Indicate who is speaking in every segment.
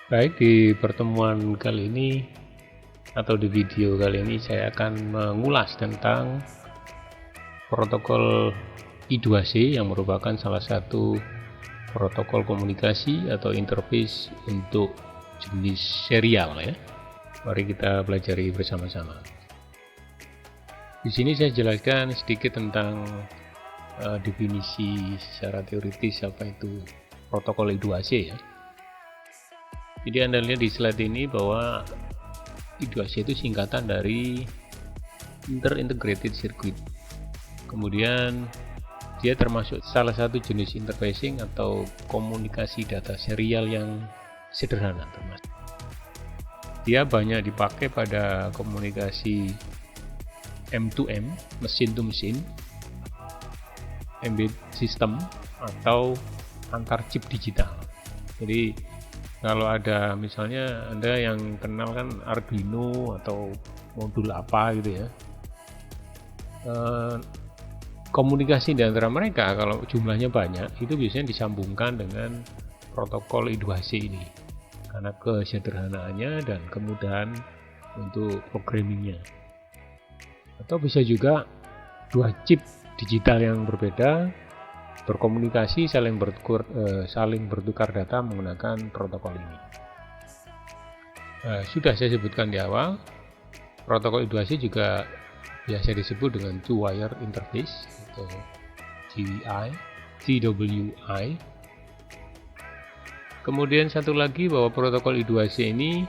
Speaker 1: Baik, di pertemuan kali ini atau di video kali ini saya akan mengulas tentang protokol I2C yang merupakan salah satu protokol komunikasi atau interface untuk jenis serial ya. Mari kita pelajari bersama-sama. Di sini saya jelaskan sedikit tentang definisi secara teoritis apa itu protokol I2C ya. Jadi Anda lihat di slide ini bahwa I2C itu singkatan dari Inter-Integrated Circuit. Kemudian dia termasuk salah satu jenis interfacing atau komunikasi data serial yang sederhana termasuk. Dia banyak dipakai pada komunikasi M2M, mesin to mesin, embedded system atau antar chip digital. Jadi kalau ada misalnya Anda yang kenal kan Arduino atau modul apa gitu ya, komunikasi di antara mereka kalau jumlahnya banyak itu biasanya disambungkan dengan protokol I2C ini karena kesederhanaannya dan kemudahan untuk programmingnya. Atau bisa juga dua chip digital yang berbeda berkomunikasi saling bertukar data menggunakan protokol ini. Sudah saya sebutkan di awal, protokol I2C juga biasa disebut dengan two-wire interface atau TWI. Kemudian satu lagi bahwa protokol I2C ini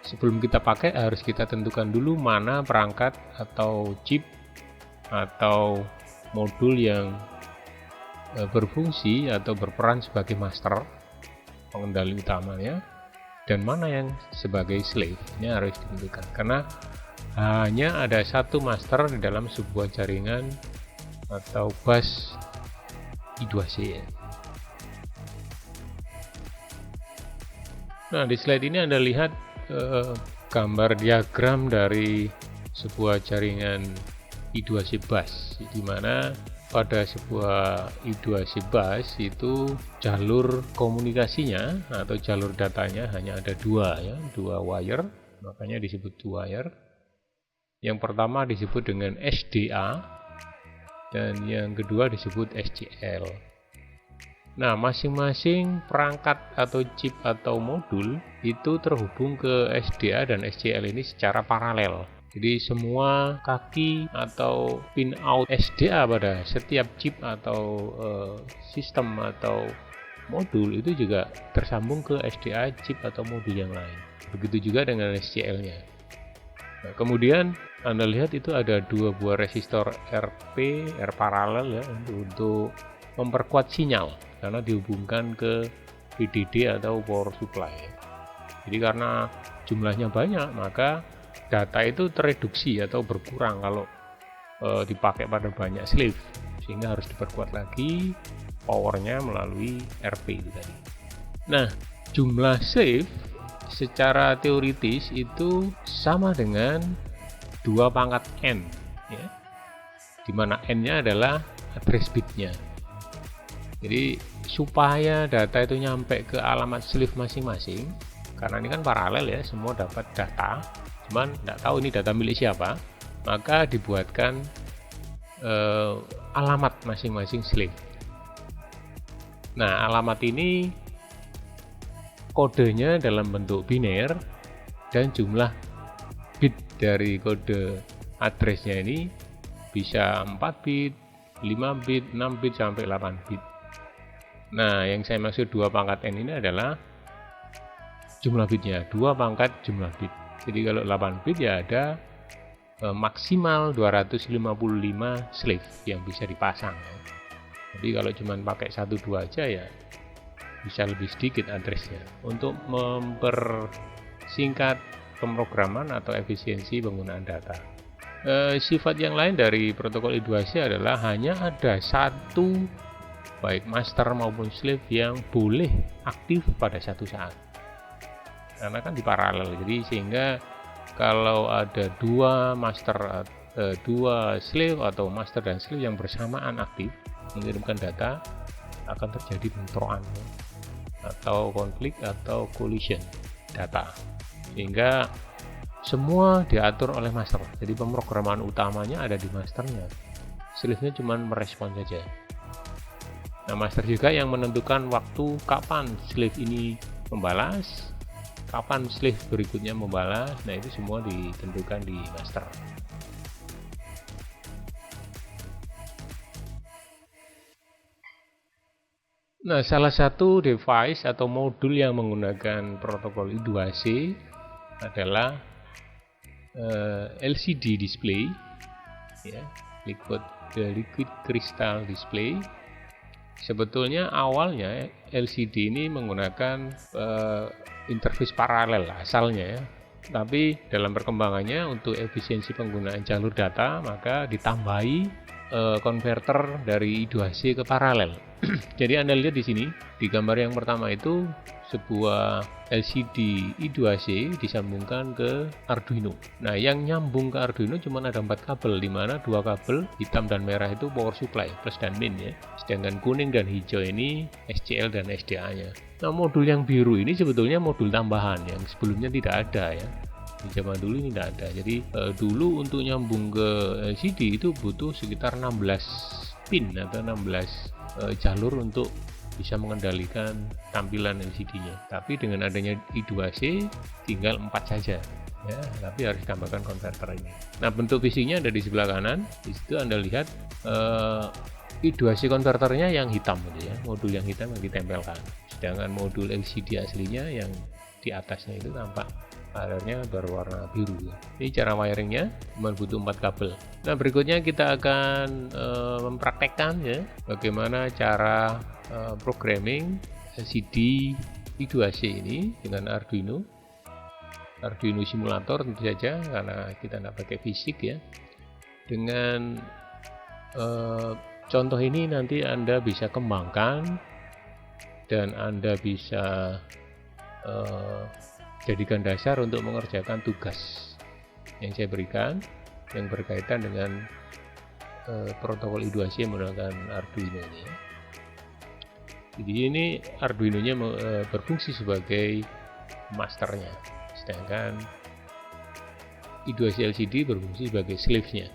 Speaker 1: sebelum kita pakai harus kita tentukan dulu mana perangkat atau chip atau modul yang berfungsi atau berperan sebagai master pengendali utamanya dan mana yang sebagai slave. Ini harus ditentukan karena hanya ada satu master di dalam sebuah jaringan atau bus I2C. Nah, di slide ini Anda lihat gambar diagram dari sebuah jaringan I2C bus, di mana pada sebuah I2C bus itu jalur komunikasinya atau jalur datanya hanya ada dua wire, makanya disebut two wire. Yang pertama disebut dengan SDA dan yang kedua disebut SCL. Nah, masing-masing perangkat atau chip atau modul itu terhubung ke SDA dan SCL ini secara paralel. Jadi semua kaki atau pin out SDA pada setiap chip atau sistem atau modul itu juga tersambung ke SDA chip atau modul yang lain. Begitu juga dengan SCL-nya. Nah, kemudian Anda lihat itu ada dua buah resistor R paralel ya untuk memperkuat sinyal karena dihubungkan ke VDD atau power supply. Jadi karena jumlahnya banyak maka data itu tereduksi atau berkurang kalau dipakai pada banyak slave, sehingga harus diperkuat lagi powernya melalui RP itu tadi. Nah, jumlah slave secara teoritis itu sama dengan 2 pangkat N ya, dimana N-nya adalah address bitnya. Jadi supaya data itu nyampe ke alamat slave masing-masing, karena ini kan paralel ya, semua dapat data cuman tidak tahu ini data milik siapa, maka dibuatkan alamat masing-masing slave. Nah, alamat ini kodenya dalam bentuk biner dan jumlah bit dari kode addressnya ini bisa 4 bit, 5 bit, 6 bit sampai 8 bit. Nah, yang saya maksud 2 pangkat N ini adalah jumlah bitnya, 2 pangkat jumlah bit. Jadi kalau 8 bit ya ada maksimal 255 slave yang bisa dipasang. Jadi kalau cuma pakai 1-2 aja ya bisa lebih sedikit addressnya. Untuk mempersingkat pemrograman atau efisiensi penggunaan data. Sifat yang lain dari protokol I2C adalah hanya ada satu baik master maupun slave yang boleh aktif pada satu saat. Karena kan di paralel, jadi sehingga kalau ada dua slave atau master dan slave yang bersamaan aktif mengirimkan data akan terjadi bentrokan. atau konflik atau collision data, sehingga semua diatur oleh master. Jadi pemrograman utamanya ada di masternya, sleeve-nya cuma merespon saja. Nah, master juga yang menentukan waktu kapan sleeve ini membalas, kapan sleeve berikutnya membalas. Nah, itu semua ditentukan di master. Nah, salah satu device atau modul yang menggunakan protokol I2C adalah LCD display, ya, liquid crystal display. Sebetulnya awalnya LCD ini menggunakan interface paralel asalnya, ya. Tapi dalam perkembangannya untuk efisiensi penggunaan jalur data, maka ditambahi konverter dari I2C ke paralel. Jadi Anda lihat di sini di gambar yang pertama itu sebuah LCD I2C disambungkan ke Arduino. Nah, yang nyambung ke Arduino cuma ada 4 kabel, di mana 2 kabel hitam dan merah itu power supply plus dan min, ya. Sedangkan kuning dan hijau ini SCL dan SDA-nya. Nah, modul yang biru ini sebetulnya modul tambahan yang sebelumnya tidak ada, ya. Di zaman dulu ini tidak ada. Jadi dulu untuk nyambung ke LCD itu butuh sekitar 16 pin atau 16 jalur untuk bisa mengendalikan tampilan LCD-nya. Tapi dengan adanya I2C tinggal 4 saja, ya, tapi harus ditambahkan konverter ini. Nah, bentuk fisiknya ada di sebelah kanan. Di situ Anda lihat I2C konverternya yang hitam, gitu ya, modul yang hitam yang ditempelkan. Sedangkan modul LCD aslinya yang di atasnya itu tampak alernya berwarna biru, ya. Ini cara wiringnya, cuma butuh 4 kabel. Nah, berikutnya kita akan mempraktekkan, ya, bagaimana cara programming LCD I2C ini dengan Arduino simulator tentu saja, karena kita tidak pakai fisik, ya. Dengan contoh ini nanti Anda bisa kembangkan dan Anda bisa jadikan dasar untuk mengerjakan tugas yang saya berikan yang berkaitan dengan protokol I2C menggunakan Arduino ini, ya. Jadi ini Arduino-nya berfungsi sebagai masternya, sedangkan I2C LCD berfungsi sebagai sleeve-nya.